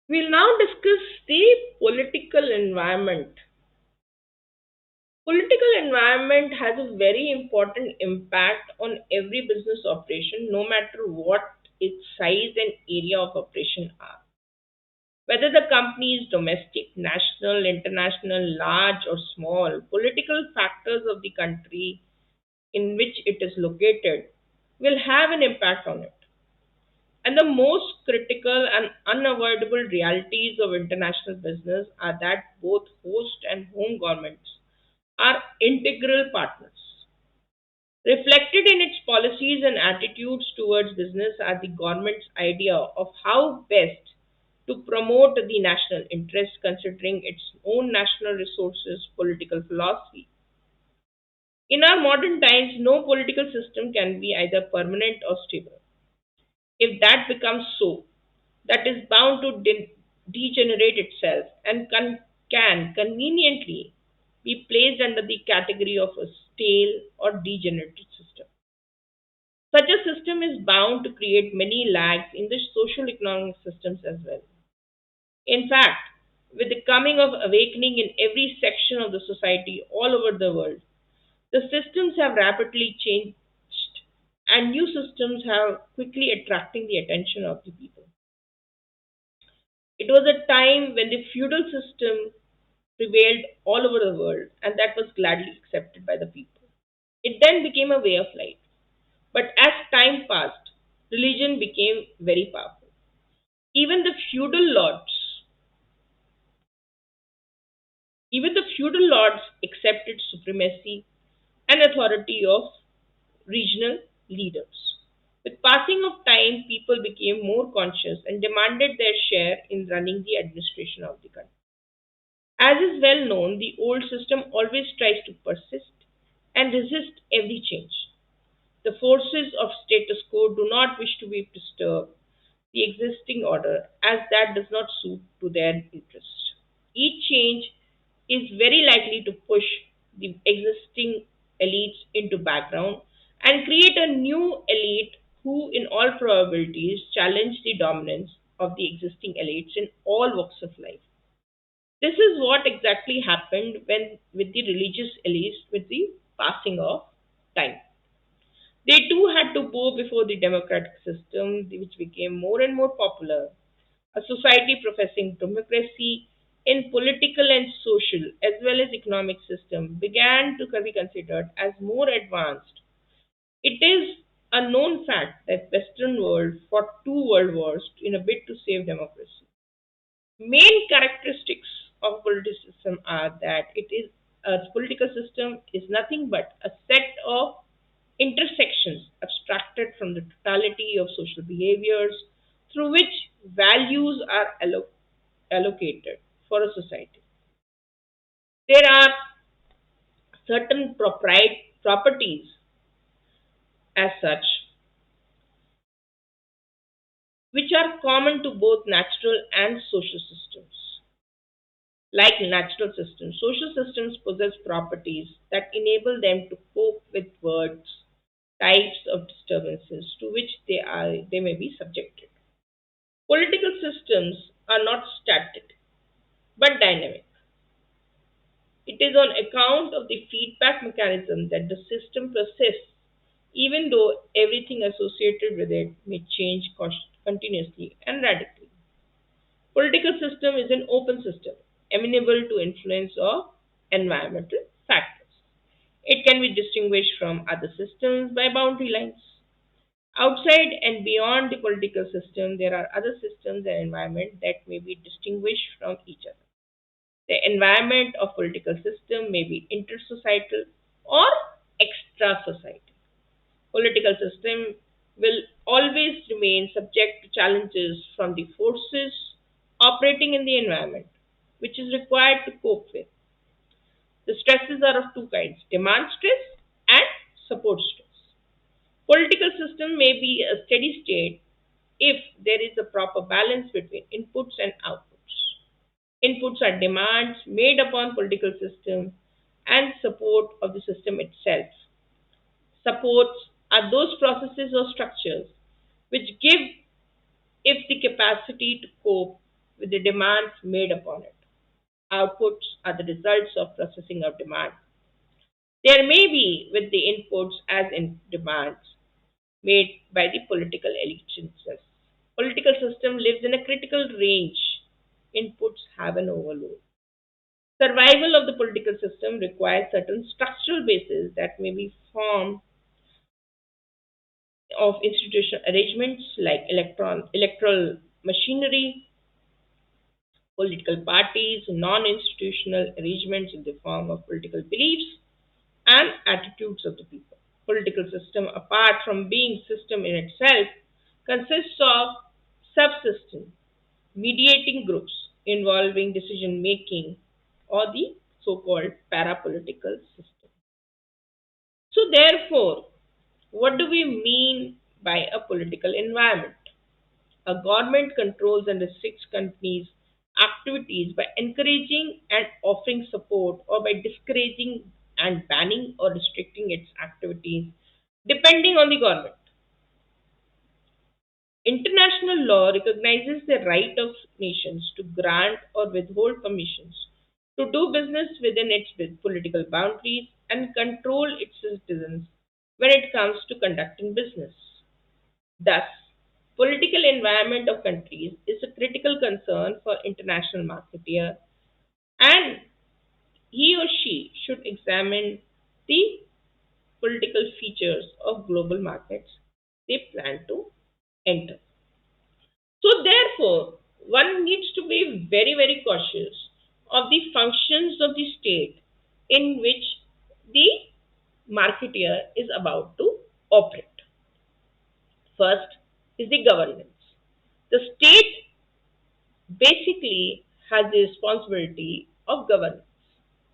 We'll now discuss the political environment. Political environment has a very important impact on every business operation, no matter what its size and area of operation are. Whether the company is domestic, national, international, large or small, political factors of the country in which it is located will have an impact on it. And the most critical and unavoidable realities of international business are that both host and home governments are integral partners. Reflected in its policies and attitudes towards business are the government's idea of how best to promote the national interest considering its own national resources, political philosophy. In our modern times, no political system can be either permanent or stable. If that becomes so, that is bound to degenerate itself and can conveniently be placed under the category of a stale or degenerated system. Such a system is bound to create many lags in the social economic systems as well. In fact, with the coming of awakening in every section of the society all over the world, the systems have rapidly changed and new systems have quickly attracting the attention of the people. It was a time when the feudal system prevailed all over the world, and that was gladly accepted by the people. It then became a way of life. But as time passed, religion became very powerful. Even the feudal lords, even the feudal lords accepted supremacy and authority of regional leaders. With passing of time, people became more conscious and demanded their share in running the administration of the country. As is well known, the old system always tries to persist and resist every change. The forces of status quo do not wish to be disturbed the existing order as that does not suit to their interest. Each change is very likely to push the existing elites into background and create a new elite who in all probabilities challenge the dominance of the existing elites in all walks of life. This is what exactly happened when with the religious elites with the passing of time. They too had to bow before the democratic system, which became more and more popular. A society professing democracy in political and social as well as economic system began to be considered as more advanced. It is a known fact that Western world fought two world wars in a bid to save democracy. Main characteristics of political system are that it is a political system is nothing but a set of intersections abstracted from the totality of social behaviors through which values are allocated for a society. There are certain properties as such which are common to both natural and social systems. Like natural systems, social systems possess properties that enable them to cope with words, types of disturbances to which they may be subjected. Political systems are not static but dynamic. It is on account of the feedback mechanism that the system persists, even though everything associated with it may change continuously and radically. Political system is an open system, amenable to influence of environmental factors. It can be distinguished from other systems by boundary lines. Outside and beyond the political system, there are other systems and environment that may be distinguished from each other. The environment of political system may be intersocietal or extra-societal. Political system will always remain subject to challenges from the forces operating in the environment, which is required to cope with. The stresses are of two kinds, demand stress and support stress. Political system may be a steady state if there is a proper balance between inputs and outputs. Inputs are demands made upon political system and support of the system itself. Supports are those processes or structures which give if the capacity to cope with the demands made upon it. Outputs are the results of processing of demand. There may be with the inputs as in demands made by the political allegiances. Political system lives in a critical range. Inputs have an overload. Survival of the political system requires certain structural bases that may be formed of institutional arrangements like electoral machinery, political parties, non-institutional arrangements in the form of political beliefs and attitudes of the people. Political system, apart from being system in itself, consists of subsystem mediating groups involving decision making or the so-called parapolitical system. So therefore, what do we mean by a political environment? A government controls and restricts companies' activities by encouraging and offering support or by discouraging and banning or restricting its activities depending on the government. International law recognizes the right of nations to grant or withhold permissions to do business within its political boundaries and control its citizens when it comes to conducting business. Thus, political environment of countries is a critical concern for international marketeer and he or she should examine the political features of global markets they plan to enter. So therefore, one needs to be very, very cautious of the functions of the state in which the marketeer is about to operate. First is the governance. The state basically has the responsibility of governance.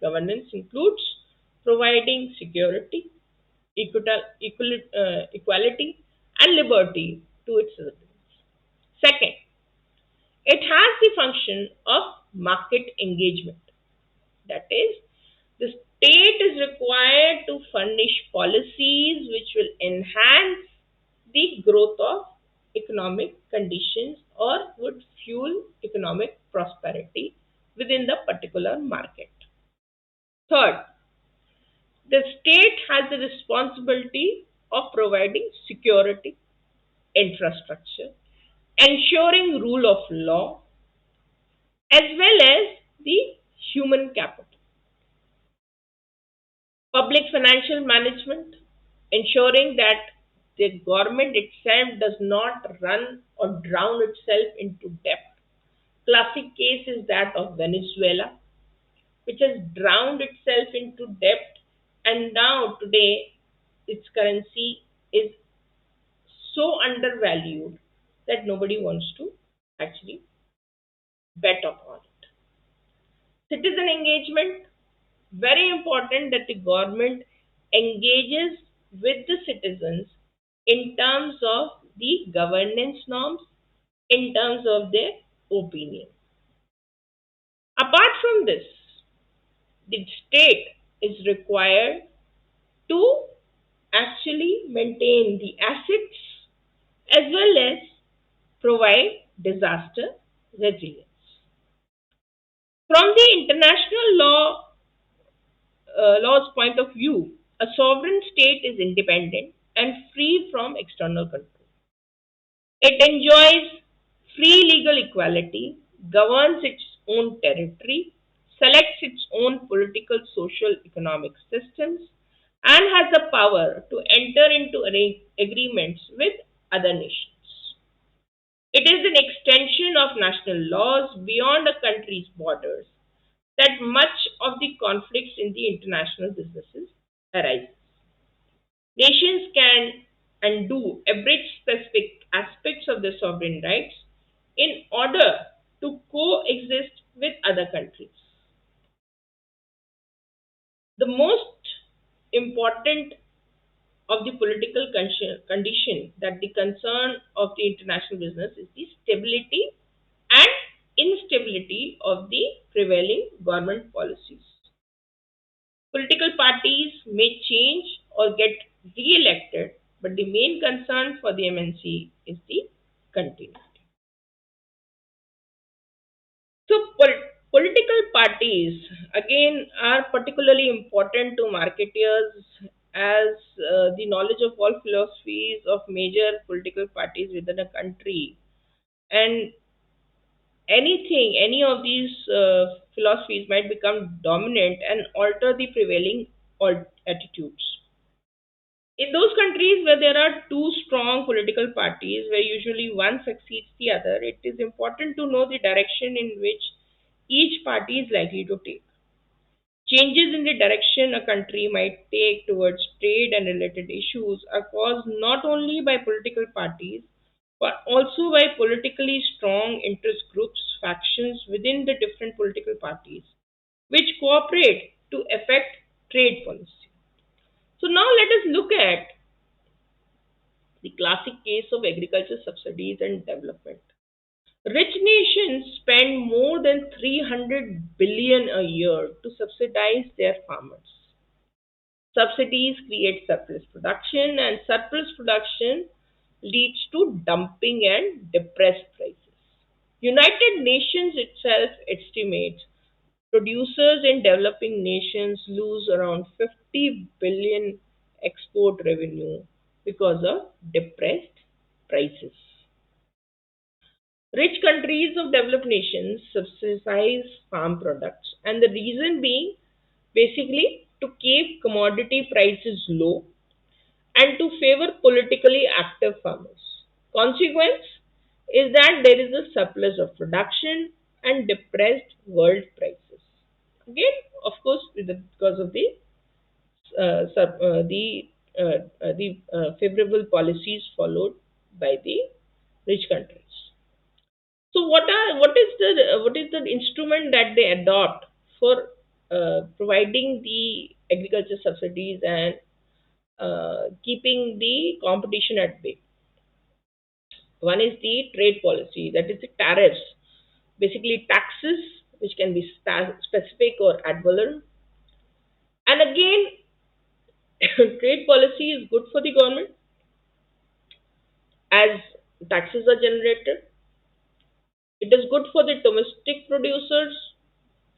Governance includes providing security, equality, and liberty to its citizens. Second, it has the function of market engagement. That is, the state is required to furnish policies which will enhance the growth of economic conditions or would fuel economic prosperity within the particular market. Third, the state has the responsibility of providing security, infrastructure, ensuring rule of law, as well as the human capital. Public financial management, ensuring that the government itself does not run or drown itself into debt. Classic case is that of Venezuela, which has drowned itself into debt, and now today its currency is so undervalued that nobody wants to actually bet upon it. Citizen engagement, very important that the government engages with the citizens in terms of the governance norms, in terms of their opinion. Apart from this, the state is required to actually maintain the assets as well as provide disaster resilience. From the international law's point of view, a sovereign state is independent and free from external control. It enjoys free legal equality, governs its own territory, selects its own political, social, economic systems, and has the power to enter into agreements with other nations. It is an extension of national laws beyond a country's borders that much of the conflicts in the international businesses arise. Nations can and do abridge specific aspects of their sovereign rights in order to coexist with other countries. The most important of the political condition that the concern of the international business is the stability and instability of the prevailing government policies. Political parties may change or get re-elected, but the main concern for the MNC is the continuity. So, political parties again are particularly important to marketeers as the knowledge of all philosophies of major political parties within a country and any of these philosophies might become dominant and alter the prevailing attitudes. In those countries where there are two strong political parties, where usually one succeeds the other, it is important to know the direction in which each party is likely to take. Changes in the direction a country might take towards trade and related issues are caused not only by political parties but also by politically strong interest groups, factions within the different political parties, which cooperate to affect trade policy. So, now let us look at the classic case of agriculture subsidies and development. Rich nations spend more than 300 billion a year to subsidize their farmers. Subsidies create surplus production, and surplus production leads to dumping and depressed prices. United Nations itself estimates producers in developing nations lose around 50 billion export revenue because of depressed prices. Rich countries of developed nations subsidize farm products, and the reason being basically to keep commodity prices low and to favor politically active farmers. Consequence is that there is a surplus of production and depressed world prices. Again, of course, because of the favorable policies followed by the rich countries. So, what is the instrument that they adopt for providing the agriculture subsidies and keeping the competition at bay? One is the trade policy, that is the tariffs, basically taxes, which can be specific or ad valorem. And again, trade policy is good for the government as taxes are generated. It is good for the domestic producers.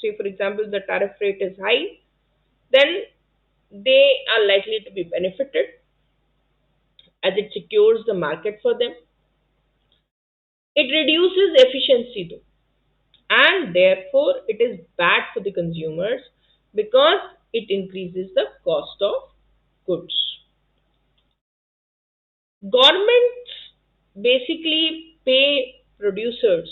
Say, for example, the tariff rate is high, then they are likely to be benefited as it secures the market for them. It reduces efficiency though, and therefore it is bad for the consumers because it increases the cost of goods. Governments basically pay producers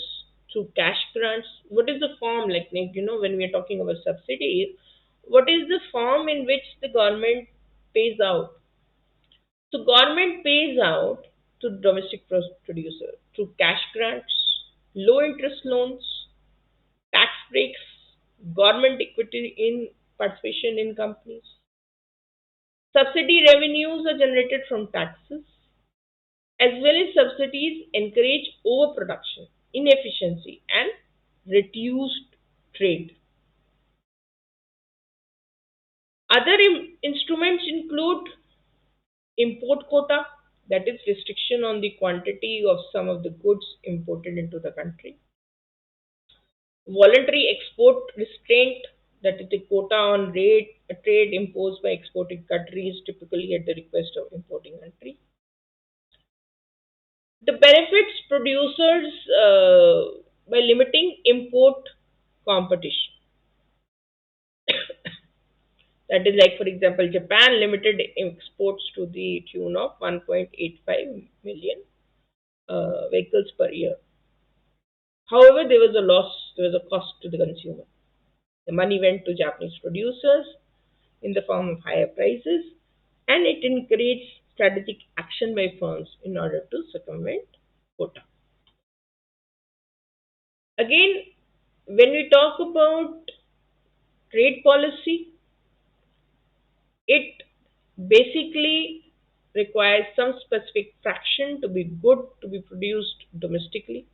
through cash grants. What is the form like, when we are talking about subsidies? What is the form in which the government pays out? So, government pays out to domestic producer through cash grants, low interest loans, tax breaks, government equity in participation in companies. Subsidy revenues are generated from taxes, as well as subsidies encourage overproduction, inefficiency, and reduced trade. Other instruments include import quota, that is restriction on the quantity of some of the goods imported into the country; voluntary export restraint, that is the quota on trade imposed by exporting countries, typically at the request of importing country; the benefits producers by limiting import competition. That is like, for example, Japan limited exports to the tune of 1.85 million vehicles per year. However, there was a loss, there was a cost to the consumer. The money went to Japanese producers in the form of higher prices, and it encouraged strategic action by firms in order to circumvent quota. Again, when we talk about trade policy, it basically requires some specific fraction to be good to be produced domestically.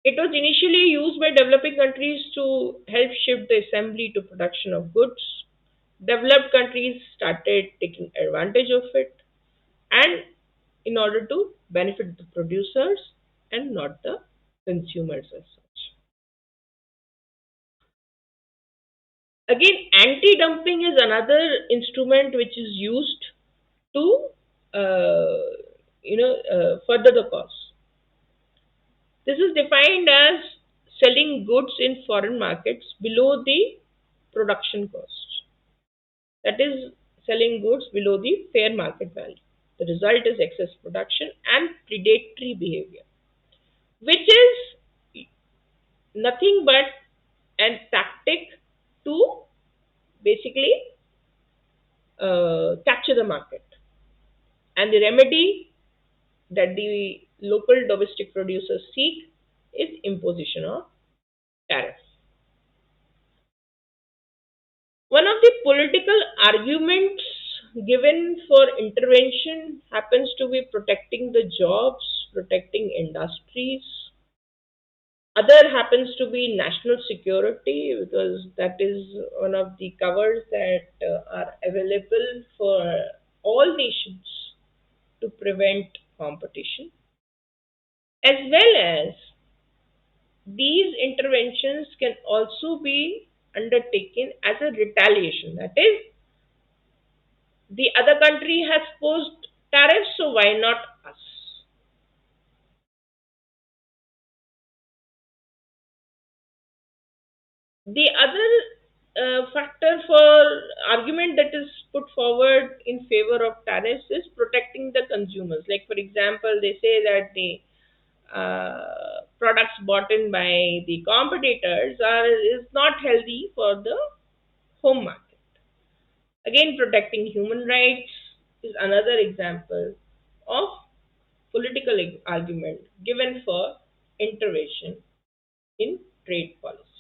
It was initially used by developing countries to help shift the assembly to production of goods. Developed countries started taking advantage of it and in order to benefit the producers and not the consumers as such. Again, anti-dumping is another instrument which is used to further the cause. This is defined as selling goods in foreign markets below the production cost. That is, selling goods below the fair market value. The result is excess production and predatory behavior, which is nothing but a tactic to basically capture the market. And the remedy that the local domestic producers seek is imposition of tariff. One of the political arguments given for intervention happens to be protecting the jobs, protecting industries. Other happens to be national security because that is one of the covers that are available for all nations to prevent competition, as well as these interventions can also be undertaken as a retaliation. That is, the other country has posed tariffs, so why not us? The other factor for argument that is put forward in favor of tariffs is protecting the consumers. Like, for example, they say that the products bought in by the competitors are is not healthy for the home market. Again, protecting human rights is another example of political argument given for intervention in trade policy.